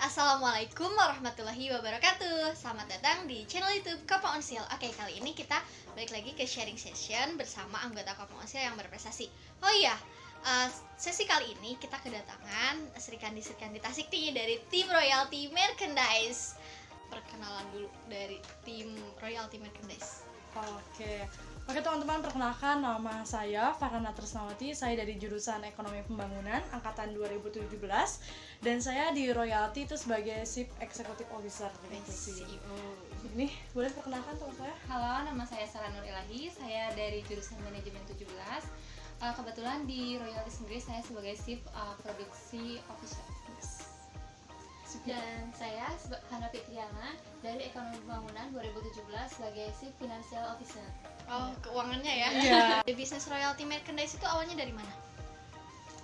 Assalamualaikum warahmatullahi wabarakatuh. Selamat datang di channel YouTube Kopma Onsil. Oke, kali ini kita balik lagi ke sharing session bersama anggota Kopma Onsil yang berprestasi. Oh iya, sesi kali ini kita kedatangan Sri Kandi Tasik nih dari tim Royalty Merchandise. Perkenalan dulu dari tim Royalty Merchandise. Oke teman-teman, perkenalkan nama saya Farhana Tresnawati. Saya dari jurusan Ekonomi Pembangunan angkatan 2017 dan saya di Royalty itu sebagai Chief Executive Officer gitu sih. Ini boleh perkenalkan teman saya? Halo, nama saya Sarah Nur Ilahi. Saya dari jurusan Manajemen 17. Kebetulan di Royalty sendiri saya sebagai Chief Produksi Officer. Dan saya Hana Fitriana dari Ekonomi Pembangunan 2017 sebagai Chief Financial Officer. Oh, keuangannya ya. Iya. Bisnis Royalty Merchandise itu awalnya dari mana?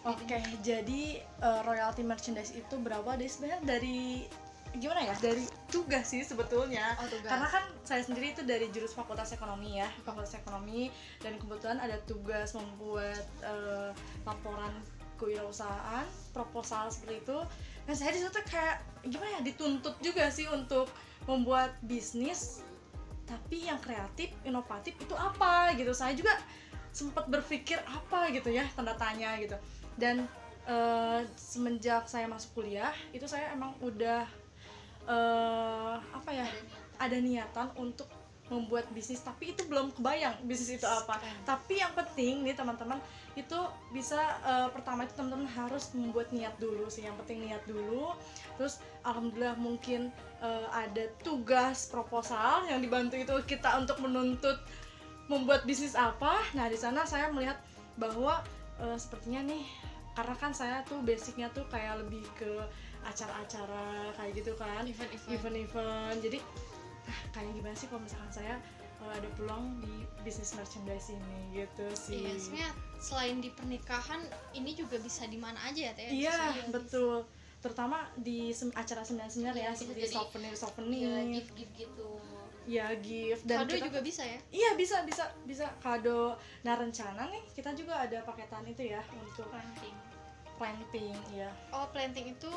Oke, jadi Royalty Merchandise itu berawal dari sebenarnya dari gimana ya? Dari tugas sih sebetulnya. Oh, tugas. Karena kan saya sendiri itu dari jurus Fakultas Ekonomi ya, Fakultas Ekonomi, dan kebetulan ada tugas membuat laporan kewirausahaan, proposal seperti itu. Dan saya disitu kayak gimana ya, dituntut juga sih untuk membuat bisnis tapi yang kreatif, inovatif itu apa gitu. Saya juga sempat berpikir apa gitu ya, tanda tanya gitu. Dan semenjak saya masuk kuliah itu saya emang udah ada niatan untuk membuat bisnis, tapi itu belum kebayang bisnis itu apa. Tapi yang penting nih teman-teman, itu bisa pertama itu teman-teman harus membuat niat dulu sih. Yang penting niat dulu. Terus alhamdulillah mungkin ada tugas proposal yang dibantu itu kita untuk menuntut membuat bisnis apa. Nah, di sana saya melihat bahwa sepertinya nih, karena kan saya tuh basicnya tuh kayak lebih ke acara-acara kayak gitu kan, event-event. Jadi kayak gimana sih kalau misalkan saya ada peluang di bisnis merchandise ini gitu sih. Iya, sebenarnya selain di pernikahan ini juga bisa di mana aja ya, Teh? Iya, betul. Terutama di acara seminar-seminar ya, seperti souvenir. Ya, gift gitu. Ya, gift dan kado kita, juga bisa ya? Iya, bisa kado. Nah, rencana nih kita juga ada paketan itu ya untuk planting ya. Oh, planting itu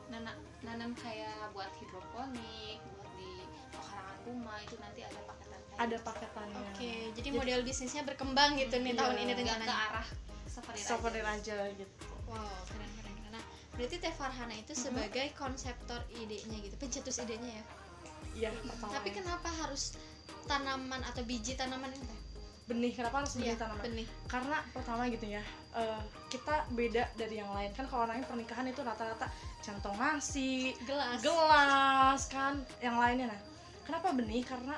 Nanam kayak buat hidroponik, buat di pekarangan rumah, itu nanti ada paketan kayak Ada gitu. paketannya. oke, jadi model bisnisnya berkembang gitu nih Iya. tahun ini Nggak ke rencananya. arah Souvenir aja gitu. Wow, keren. Nah, berarti Teh Farhana itu sebagai konseptor idenya gitu, pencetus idenya ya. Iya, pertama. Tapi kenapa harus tanaman atau biji tanaman ini, Teh? Benih, kenapa harus benih Iya, tanaman? benih. Karena pertama gitu ya, kita beda dari yang lain kan. Kalau orang yang pernikahan itu rata-rata centong nasi, gelas kan, yang lainnya. Nah, kenapa benih? Karena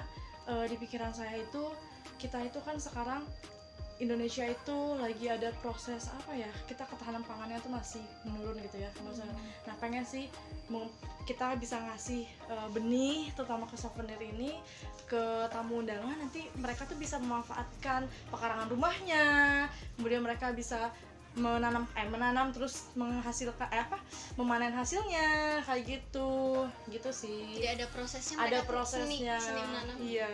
di pikiran saya itu, kita itu kan sekarang Indonesia itu lagi ada proses apa ya, kita ketahanan pangannya tuh masih menurun gitu ya. Nah, pengen sih kita bisa ngasih benih terutama ke souvenir ini ke tamu undangan, nanti mereka tuh bisa memanfaatkan pekarangan rumahnya, kemudian mereka bisa menanam terus menghasilkan memanen hasilnya kayak gitu sih. Jadi ada prosesnya, Ada mereka tuh prosesnya. seni menanam. Iya.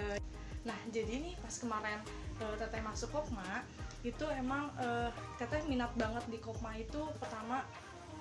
Nah, jadi nih pas kemarin Teteh masuk Kopma itu emang Teteh minat banget di Kopma itu. Pertama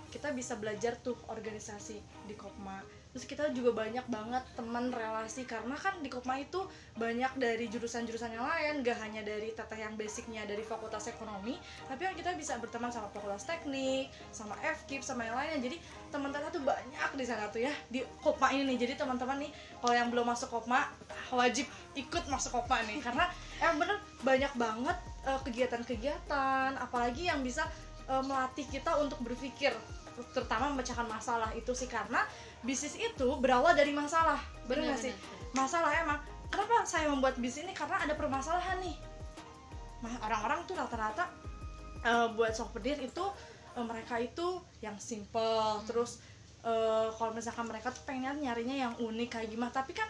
kita bisa belajar tuh organisasi di Kopma. Terus kita juga banyak banget teman relasi, karena kan di Kopma itu banyak dari jurusan-jurusan yang lain, gak hanya dari Teteh yang basicnya dari Fakultas Ekonomi, tapi kan kita bisa berteman sama Fakultas Teknik, sama FKIP, sama yang lainnya. Jadi teman Teteh tuh banyak di sana tuh ya di Kopma ini nih. Jadi teman-teman nih kalau yang belum masuk Kopma wajib ikut masuk Kopma nih, karena emang bener banyak banget kegiatan-kegiatan, apalagi yang bisa melatih kita untuk berpikir, terutama memecahkan masalah itu sih. Karena bisnis itu berawal dari masalah, bener nggak sih? Masalah emang. Kenapa saya membuat bisnis ini? Karena ada permasalahan nih. Orang-orang tuh rata-rata buat souvenir itu mereka itu yang simple, terus kalau misalkan mereka tuh pengen nyarinya yang unik kayak gimana, tapi kan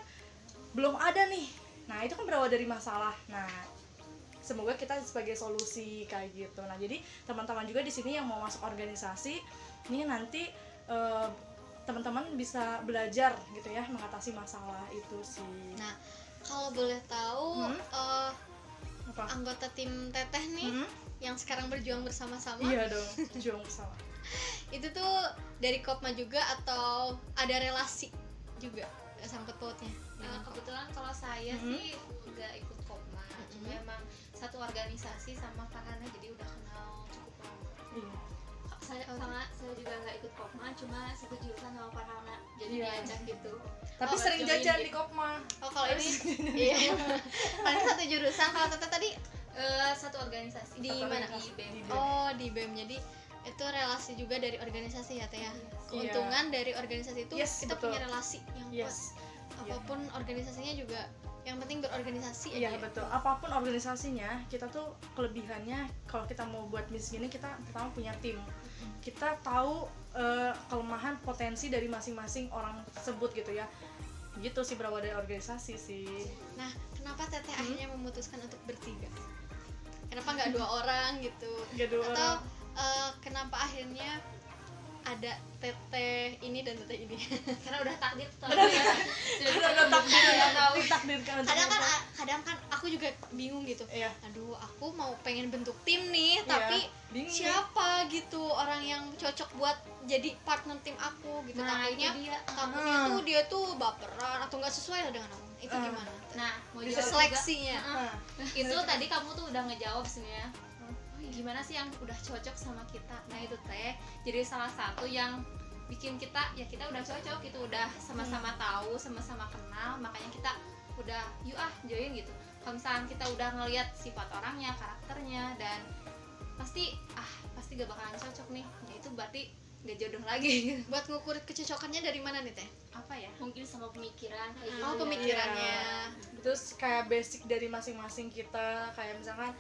belum ada nih. Nah, itu kan berawal dari masalah. Nah, semoga kita sebagai solusi kayak gitu. Nah, jadi teman-teman juga di sini yang mau masuk organisasi ini nanti teman-teman bisa belajar gitu ya mengatasi masalah itu sih. Nah, kalau boleh tahu Apa? anggota tim Teteh nih yang sekarang berjuang bersama-sama, Iya dong, juang bersama. Itu tuh dari Kopma juga atau ada relasi juga sangkut pautnya dengan Kopma? Kebetulan kalau saya sih nggak ikut Kopma, cuma emang satu organisasi sama Farhana, jadi udah kenal cukup lama. Iya. Saya juga nggak ikut Kopma, cuma satu jurusan sama Farhana, jadi Iya. diajak gitu. Tapi sering join jajan gitu. di Kopma. Oh kalau ini iya. Paling satu jurusan. Kalau Tete tadi Satu organisasi Di satu mana? di BEM. oh di BEM, jadi itu relasi juga dari organisasi ya Teh ya. Keuntungan dari organisasi itu Yes, kita betul. punya relasi yang kuat. Yes. Apapun organisasinya juga yang penting berorganisasi Iya aja ya. betul. Apapun organisasinya, kita tuh kelebihannya kalau kita mau buat bisnis gini, kita pertama punya tim. Kita tahu kelemahan potensi dari masing-masing orang tersebut gitu ya. Gitu sih berawal dari organisasi sih. Nah, kenapa Teteh akhirnya memutuskan untuk bertiga? Kenapa nggak 2 orang gitu? Gak dua Atau orang. kenapa akhirnya ada Teteh ini dan Teteh ini? Karena udah takdir tuh. Udah ditakdirkan untuk kadang kan apa? kadang kan aku juga bingung gitu. Iya. Aduh, aku mau pengen bentuk tim nih, Iya, tapi bingung nih. siapa gitu orang yang cocok buat jadi partner tim aku gitu. Nah, Takutnya itu dia. takutnya tuh dia tuh baperan atau nggak sesuai lah dengan aku. Itu gimana? Nah, mau Bisa jawab Seleksinya. Nah, juga, itu tadi kamu tuh udah ngejawab sebenarnya. Gimana sih yang udah cocok sama kita? Nah itu Teh, jadi salah satu yang bikin kita, ya kita udah cocok, itu udah sama-sama tahu, sama-sama kenal, makanya kita udah yuk join gitu. Kalau misalkan kita udah ngelihat sifat orangnya, karakternya, dan pasti gak bakalan cocok nih, ya itu berarti gak jodoh lagi gitu. Buat ngukur kecocokannya dari mana nih Teh? Apa ya, mungkin sama pemikiran kayak Oh, gitu. pemikirannya. terus kayak basic dari masing-masing kita, kayak misalkan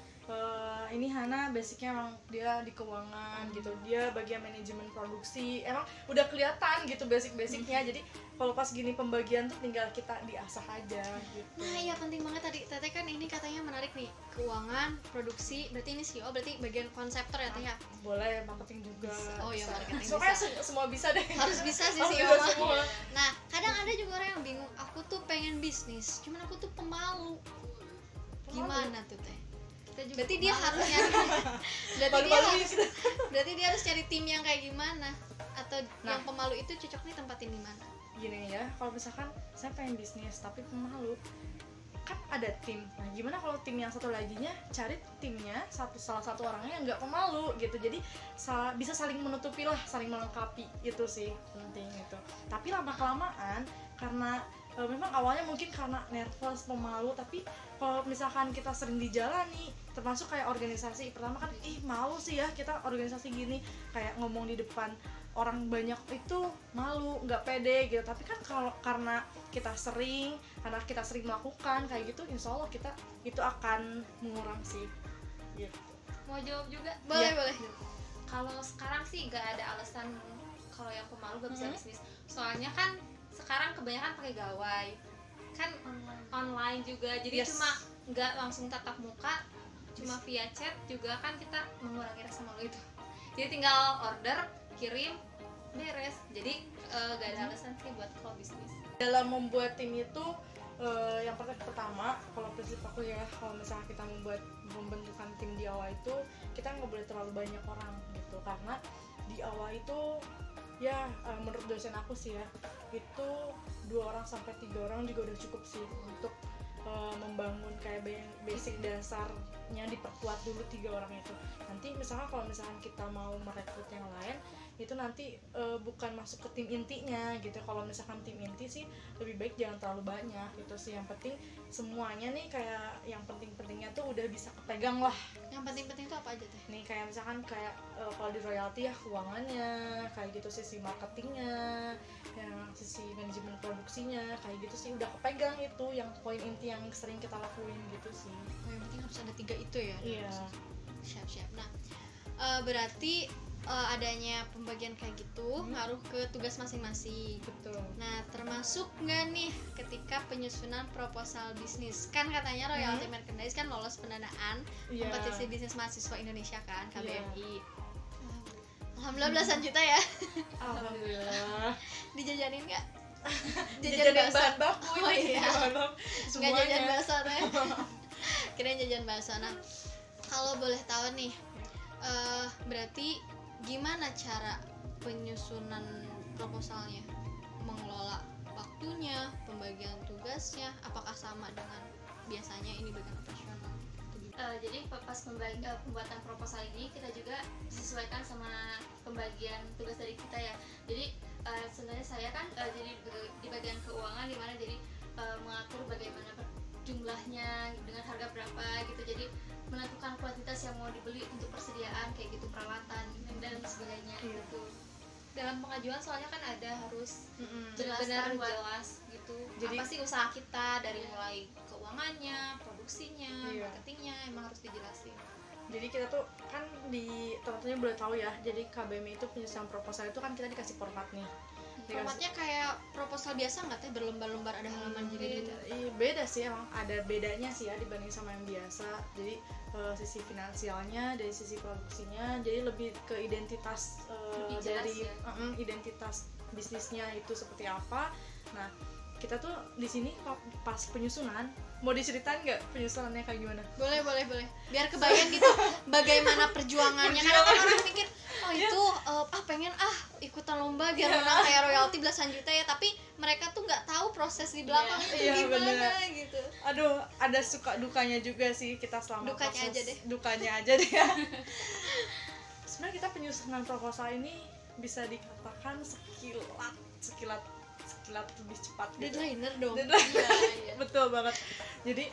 ini Hana basicnya emang dia di keuangan gitu, dia bagian manajemen produksi, emang udah kelihatan gitu basic-basicnya. Jadi kalau pas gini pembagian tuh tinggal kita diasah aja gitu. Nah, iya penting banget tadi. Teteh kan ini katanya menarik nih. Keuangan, produksi, berarti ini CEO, berarti bagian konseptor ya Teh ya. Boleh marketing juga. Oh iya, bisa. marketing Pokoknya bisa. semua bisa deh. Harus bisa sih Harus CEO bisa mah. semua. Nah, kadang ada juga orang yang bingung, aku tuh pengen bisnis, cuman aku tuh pemalu. Gimana tuh Teh? Kita juga Berarti dia pemalu. harus nyari Malu-maluin gitu. berarti dia harus cari tim yang kayak gimana? Atau Nah. yang pemalu itu cocoknya tempatin di mana? Gini ya, kalau misalkan saya pengen bisnis tapi pemalu, kan ada tim. Nah, gimana kalau tim yang satu laginya cari timnya salah satu orangnya yang nggak pemalu gitu. Jadi bisa saling menutupi lah, saling melengkapi, itu sih penting itu. Tapi lama kelamaan karena memang awalnya mungkin karena nervous, pemalu, tapi kalau misalkan kita sering dijalani, termasuk kayak organisasi, pertama kan malu sih ya kita organisasi gini, kayak ngomong di depan orang banyak itu malu, nggak pede gitu. Tapi kan kalau karena kita sering melakukan kayak gitu, insya Allah kita itu akan mengurang sih gitu. Mau jawab juga? Boleh, Iya. boleh. Kalau sekarang sih gak ada alasan kalau yang pemalu gak bisa Mhm. bisnis. Soalnya kan sekarang kebanyakan pakai gawai, kan online juga, jadi Yes. cuma nggak langsung tatap muka, cuma via chat juga kan kita mengurangi rasa malu itu. Jadi tinggal order, kirim, beres. Jadi gak ada alasan sih buat kalau bisnis. Dalam membuat tim itu yang pertama, kalau prinsip aku ya, kalau misalnya kita membentukkan tim di awal itu, kita nggak boleh terlalu banyak orang gitu, karena di awal itu ya menurut dosen aku sih ya, itu 2 orang sampai 3 orang juga udah cukup sih untuk membangun kayak basic dasarnya, diperkuat dulu 3 orang itu. Nanti misalkan kalau misalkan kita mau merekrut yang lain, itu nanti bukan masuk ke tim intinya gitu. Kalau misalkan tim inti sih lebih baik jangan terlalu banyak gitu sih. Yang penting semuanya nih kayak yang penting-pentingnya tuh udah bisa kepegang lah. Yang penting-penting itu apa aja Teh? Nih kayak misalkan kayak kalau di royalti ya keuangannya, kayak gitu, sisi marketingnya, yang sisi manajemen produksinya, kayak gitu sih udah kepegang. Itu yang poin inti yang sering kita lakuin gitu sih. Oh, yang penting harus ada 3 itu ya. Iya. Siap-siap. Nah, berarti adanya pembagian kayak gitu ngaruh ke tugas masing-masing. Betul. Nah, termasuk nggak nih ketika penyusunan proposal bisnis? Kan katanya Royalty Merchandise kan lolos pendanaan Iya. kompetisi bisnis mahasiswa Indonesia kan, Iya. KBMI. Alhamdulillah belasan juta ya. Alhamdulillah. Dijajanin nggak? Jajan bakso. bahan baku Oh ini. iya. Bahan baku. Nggak jajan Semuanya. bakso Teh. Kirain jajan bakso. Nah, kalau boleh tahu nih, berarti gimana cara penyusunan proposalnya, mengelola waktunya, pembagian tugasnya, apakah sama dengan biasanya ini bagian operasional? Jadi pas pembuatan proposal ini kita juga sesuaikan sama pembagian tugas dari kita ya. Jadi sebenarnya saya kan jadi di bagian keuangan, dimana jadi mengatur bagaimana jumlahnya dengan harga berapa gitu. Jadi menentukan kuantitas yang mau dibeli untuk persediaan kayak gitu, peralatan dan sebagainya gitu. Dalam pengajuan soalnya kan ada harus benar-benar jelas gitu. Jadi, apa sih usaha kita dari mulai keuangannya, produksinya, Iya. marketingnya, emang harus dijelasin. Jadi kita tuh kan di teman-temannya boleh tahu ya, jadi KBMI itu penyusunan proposal itu kan kita dikasih format nih. Formatnya kayak proposal biasa nggak teh, berlembar-lembar ada halaman gitu? Iya, beda sih, emang ada bedanya sih ya dibanding sama yang biasa. Jadi sisi finansialnya, dari sisi produksinya, jadi lebih ke identitas Lebih jelas dari ya. Identitas bisnisnya itu seperti apa. Nah, kita tuh di sini pas penyusunan, mau diceritain nggak penyusunannya kayak gimana? Boleh. Biar kebayang gitu bagaimana perjuangannya. Karena kan orang mikir, oh itu pengen ikutan lomba biar menang kayak royalti belasan juta ya, tapi mereka tuh nggak tahu proses di belakang itu Iya, gimana bener. gitu. Aduh, ada suka dukanya juga sih kita selama Dukanya proses. aja deh. Dukanya aja deh ya. Sebenarnya kita penyusunan proposal ini bisa dikatakan sekilat lebih cepat gitu. Deadliner dong. Deadline. Iya. Betul banget. Jadi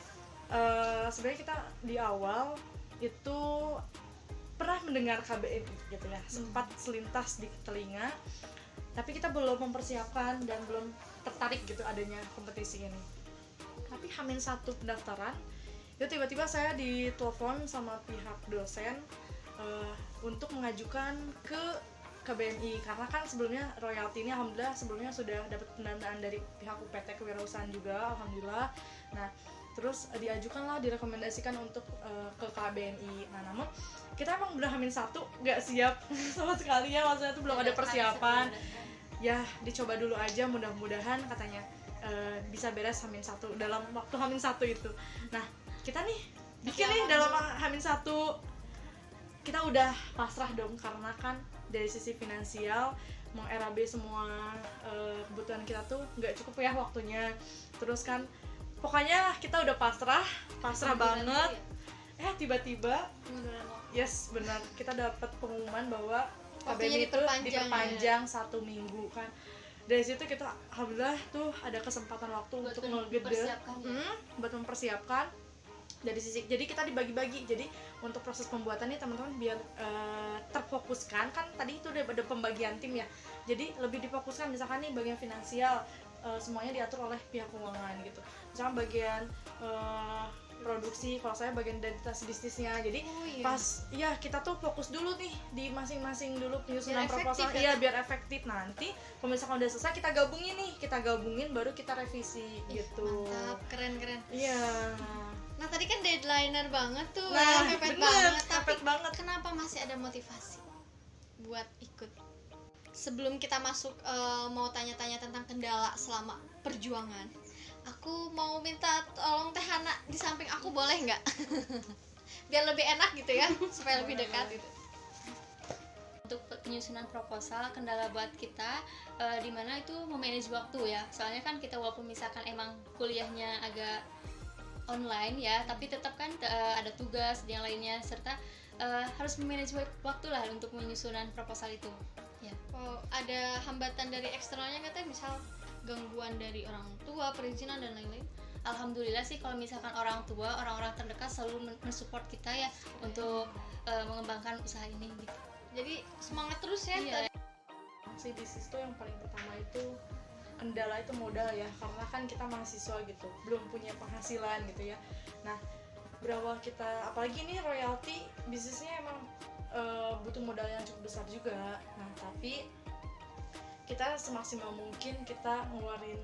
sebenarnya kita di awal itu pernah mendengar KBMI gitu ya, sempat selintas di telinga, tapi kita belum mempersiapkan dan belum tertarik gitu adanya kompetisi ini. Tapi Hamin 1 pendaftaran itu tiba-tiba saya ditelepon sama pihak dosen untuk mengajukan ke KBMI, karena kan sebelumnya royalti ini alhamdulillah sebelumnya sudah dapat pendanaan dari pihak UPT Kewirausahaan juga alhamdulillah. Nah, terus diajukanlah, direkomendasikan untuk ke KBMI. Nah, namun kita emang udah Hamin 1 nggak siap sama sekali ya, maksudnya tuh belum ada persiapan. Ya, dicoba dulu aja, mudah-mudahan katanya bisa beres Hamin 1 dalam waktu Hamin 1 itu. Nah, kita nih bikin nih dalam Hamin 1 kita udah pasrah dong, karena kan dari sisi finansial meng-RAB semua kebutuhan kita tuh nggak cukup ya waktunya. Terus kan pokoknya kita udah pasrah banget. Tiba-tiba yes, benar, kita dapat pengumuman bahwa KBMI itu diperpanjang 1 minggu kan. Dari situ kita alhamdulillah tuh ada kesempatan waktu untuk ngegede buat mempersiapkan dari sisi. Jadi kita dibagi-bagi. Jadi untuk proses pembuatannya teman-teman biar terfokuskan, kan tadi itu udah ada pembagian tim ya. Jadi lebih difokuskan, misalkan nih bagian finansial semuanya diatur oleh pihak keuangan gitu. Misalkan bagian produksi, kalau saya bagian identitas bisnisnya. Jadi pas ya kita tuh fokus dulu nih di masing-masing dulu penyusunan proposal biar efektif. Nanti kalau misalkan udah selesai kita gabungin baru kita revisi gitu. Mantap, keren. Iya. Nah, tadi kan deadliner banget tuh. Nah, mepet bener, banget. Tapi mepet banget. kenapa masih ada motivasi buat ikut? Sebelum kita masuk mau tanya-tanya tentang kendala selama perjuangan, aku mau minta tolong Teh Hana di samping aku, boleh nggak? Biar lebih enak gitu ya, supaya lebih dekat gitu. Untuk penyusunan proposal, kendala buat kita dimana itu memanage waktu ya. Soalnya kan kita walaupun misalkan emang kuliahnya agak online ya, tapi tetap kan ada tugas dan yang lainnya, serta harus memanage waktu lah untuk menyusunan proposal itu ya. Oh, ada hambatan dari eksternalnya nggak Teh? Misal gangguan dari orang tua, perizinan dan lain-lain? Alhamdulillah sih kalau misalkan orang tua, orang-orang terdekat selalu mensupport kita ya untuk mengembangkan usaha ini gitu. Jadi semangat terus ya. Iya. Si bisnis tuh yang paling pertama itu kendala itu modal ya, karena kan kita mahasiswa gitu, belum punya penghasilan gitu ya. Nah, berawal kita, apalagi ini royalti bisnisnya emang butuh modal yang cukup besar juga. Nah, tapi kita semaksimal mungkin kita ngeluarin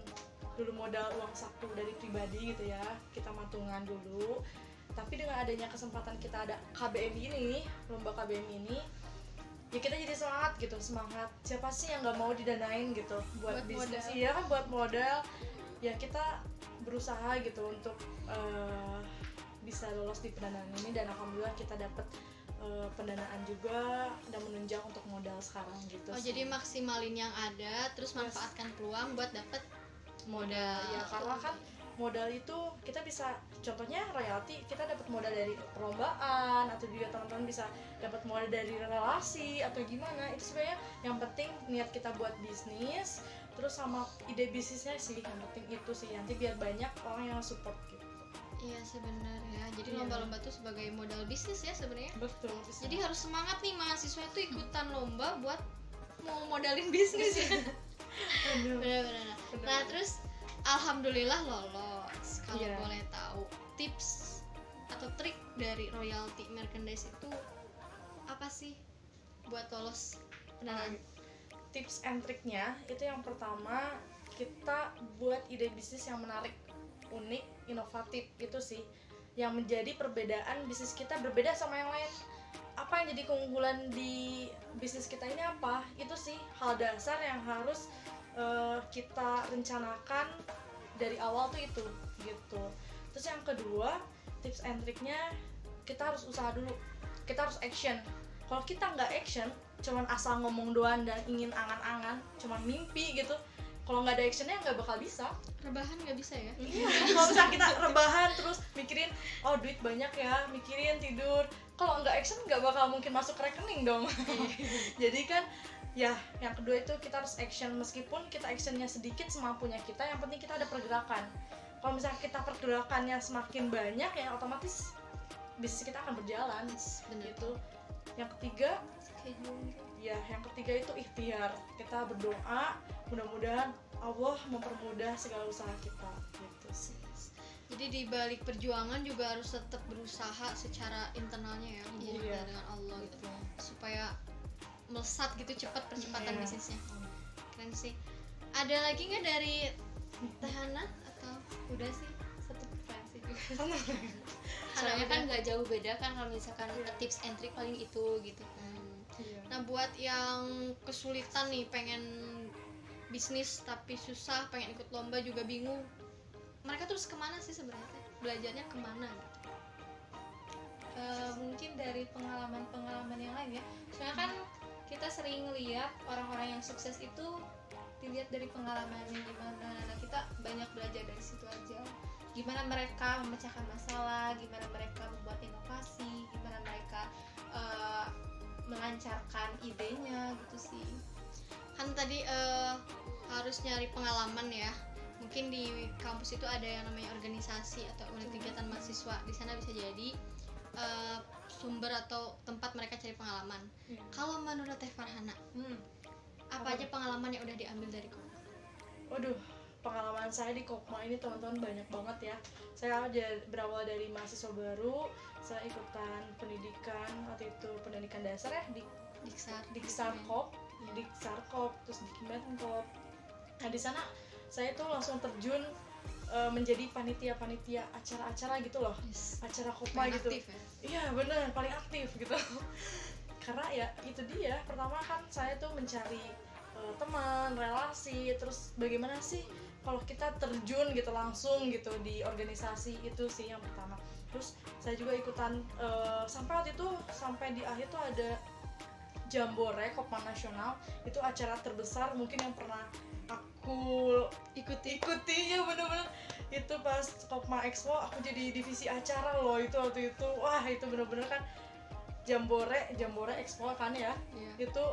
dulu modal uang saku dari pribadi gitu ya, kita matungan dulu. Tapi dengan adanya kesempatan kita ada KBMI ini, lomba KBMI ini, ya kita jadi semangat. Siapa sih yang nggak mau didanain gitu buat bisnis? Iya kan, buat modal. Ya kita berusaha gitu untuk bisa lolos di pendanaan ini, dan alhamdulillah kita dapat pendanaan juga dan menunjang untuk modal sekarang gitu Oh, sih. jadi maksimalin yang ada, terus Yes. manfaatkan peluang buat dapet modal. Ya karena kan modal itu kita bisa, contohnya royalti, kita dapat modal dari perlombaan, atau juga teman-teman bisa dapat modal dari relasi atau gimana. Itu sebenarnya yang penting niat kita buat bisnis, terus sama ide bisnisnya sih yang penting itu sih, nanti biar banyak orang yang support gitu. Iya sebenarnya. Jadi Iya. lomba-lomba tuh sebagai modal bisnis ya sebenarnya. Betul. Jadi harus semangat nih mahasiswa itu ikutan lomba buat mau modalin bisnis ya. Aduh. Benar-benar. Nah terus alhamdulillah lolos. Kalau Iya. boleh tahu tips atau trik dari royalty merchandise itu apa sih buat lolos pendanaan? Tips and triknya itu yang pertama, kita buat ide bisnis yang menarik, unik, inovatif, itu sih yang menjadi perbedaan bisnis kita, berbeda sama yang lain. Apa yang jadi keunggulan di bisnis kita ini apa? Itu sih hal dasar yang harus kita rencanakan dari awal tuh itu gitu. Terus yang kedua, tips and triknya, kita harus usaha dulu, kita harus action. Kalau kita nggak action, cuman asal ngomong doang dan ingin angan-angan, cuman mimpi gitu, kalau nggak ada actionnya nggak bakal bisa. Rebahan nggak bisa ya? Iya, kalau misalnya kita rebahan terus mikirin, oh duit banyak ya, mikirin tidur, kalau nggak action nggak bakal mungkin masuk rekening dong. Jadi kan ya, yang kedua itu kita harus action, meskipun kita actionnya sedikit semampunya kita, yang penting kita ada pergerakan. Kalau misalnya kita pergerakannya semakin banyak, ya otomatis bisnis kita akan berjalan Bener. gitu. Yang ketiga, Schedule. ya yang ketiga itu ikhtiar, kita berdoa, mudah-mudahan Allah mempermudah segala usaha kita gitu sih. Jadi di balik perjuangan juga harus tetap berusaha secara internalnya ya, hubungan Iya. dengan Allah gitu, supaya melesat gitu cepat percepatan Iya. bisnisnya. Keren sih. Ada lagi nggak dari Teh Hana atau Udah sih, satu preferensi juga. Ada Soalnya kan udah? nggak jauh beda kan kalau misalkan tips and trick paling itu gitu kan. Iya. Nah buat yang kesulitan nih, pengen bisnis tapi susah, pengen ikut lomba juga bingung, mereka terus kemana sih sebenarnya? Belajarnya kemana gitu? Mungkin dari pengalaman-pengalaman yang lain ya. Soalnya kan kita sering lihat orang-orang yang sukses itu dilihat dari pengalamannya gimana. Nah, kita banyak belajar dari situ aja. Gimana mereka memecahkan masalah, gimana mereka membuat inovasi, gimana mereka melancarkan idenya gitu sih. Kan tadi harus nyari pengalaman ya. Mungkin di kampus itu ada yang namanya organisasi atau unit kegiatan mahasiswa. Di sana bisa jadi sumber atau tempat mereka cari pengalaman. Iya. Kalau menurut Teh Farhana, apa aja pengalaman yang udah diambil dari kamu? Waduh, pengalaman saya di Kopma ini teman-teman banyak banget ya. Saya berawal dari mahasiswa baru, saya ikutan pendidikan, waktu itu pendidikan dasar ya di Diksarkop, terus di Kemenkop. Nah di sana saya tuh langsung terjun menjadi panitia acara-acara gitu loh, acara Kopma Paling gitu. aktif ya? Iya bener, paling aktif gitu. Karena ya itu dia, pertama kan saya tuh mencari teman, relasi, terus bagaimana sih kalau kita terjun gitu langsung gitu di organisasi, itu sih yang pertama. Terus saya juga ikutan sampai waktu itu, sampai di akhir tuh ada Jambore Kopma Nasional, itu acara terbesar mungkin yang pernah aku ikuti ya, bener-bener itu pas Kopma Expo aku jadi divisi acara loh itu waktu itu. Wah itu bener-bener kan Jambore Expo kan ya, Iya. itu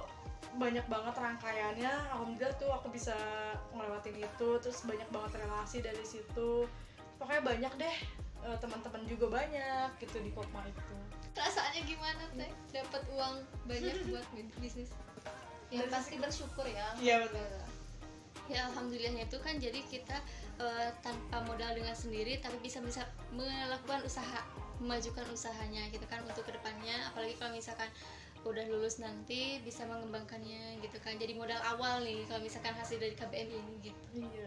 banyak banget rangkaiannya. Alhamdulillah tuh aku bisa ngelewatin itu, terus banyak banget relasi dari situ, pokoknya banyak deh, teman-teman juga banyak gitu di Kopma itu. Perasaannya gimana Teh? Dapat uang banyak buat bisnis? Ya pasti bersyukur ya. Iya betul. Ya alhamdulillahnya itu kan jadi kita tanpa modal dengan sendiri tapi bisa melakukan usaha, memajukan usahanya gitu kan untuk kedepannya, apalagi kalau misalkan udah lulus nanti bisa mengembangkannya gitu kan, jadi modal awal nih kalau misalkan hasil dari KBM ini gitu. Iya,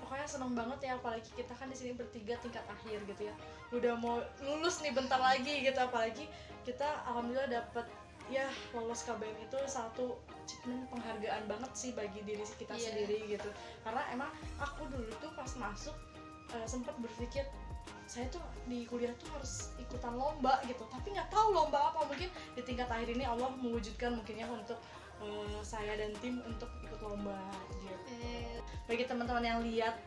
pokoknya seneng banget ya, apalagi kita kan di sini bertiga tingkat akhir gitu ya, udah mau lulus nih bentar lagi gitu, apalagi kita alhamdulillah dapet ya lolos KBM, itu satu achievement, penghargaan banget sih bagi diri kita Iya. sendiri gitu. Karena emang aku dulu tuh pas masuk sempat berpikir saya tuh di kuliah tuh harus ikutan lomba gitu, tapi nggak tahu lomba apa. Mungkin di tingkat akhir ini Allah mewujudkan mungkinnya untuk saya dan tim untuk ikut lomba gitu. Bagi teman-teman yang lihat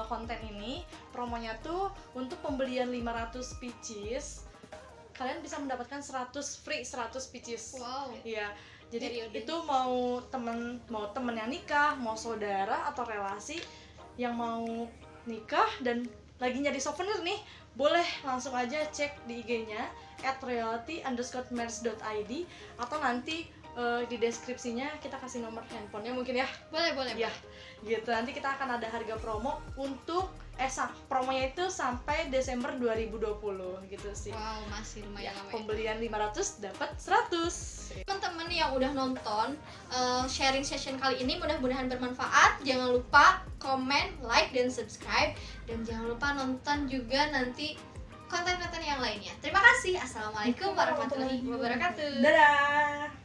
konten ini, promonya tuh untuk pembelian 500 peaches kalian bisa mendapatkan 100 peaches. Wow. Iya. Jadi Periode. itu mau temen yang nikah, mau saudara atau relasi yang mau nikah dan lagi nyari souvenir nih, boleh langsung aja cek di IG-nya @royalty_merch.id atau nanti di deskripsinya kita kasih nomor handphonenya mungkin ya. Boleh. Ya, gitu. Nanti kita akan ada harga promo untuk promonya itu sampai Desember 2020 gitu sih. Wow, masih Ya, lumayan lama ya. pembelian 500 dapat 100. Teman-teman yang udah nonton sharing session kali ini mudah-mudahan bermanfaat. Jangan lupa komen, like, dan subscribe. Dan jangan lupa nonton juga nanti konten-konten yang lainnya. Terima kasih. Assalamualaikum warahmatullahi wabarakatuh. Dadah.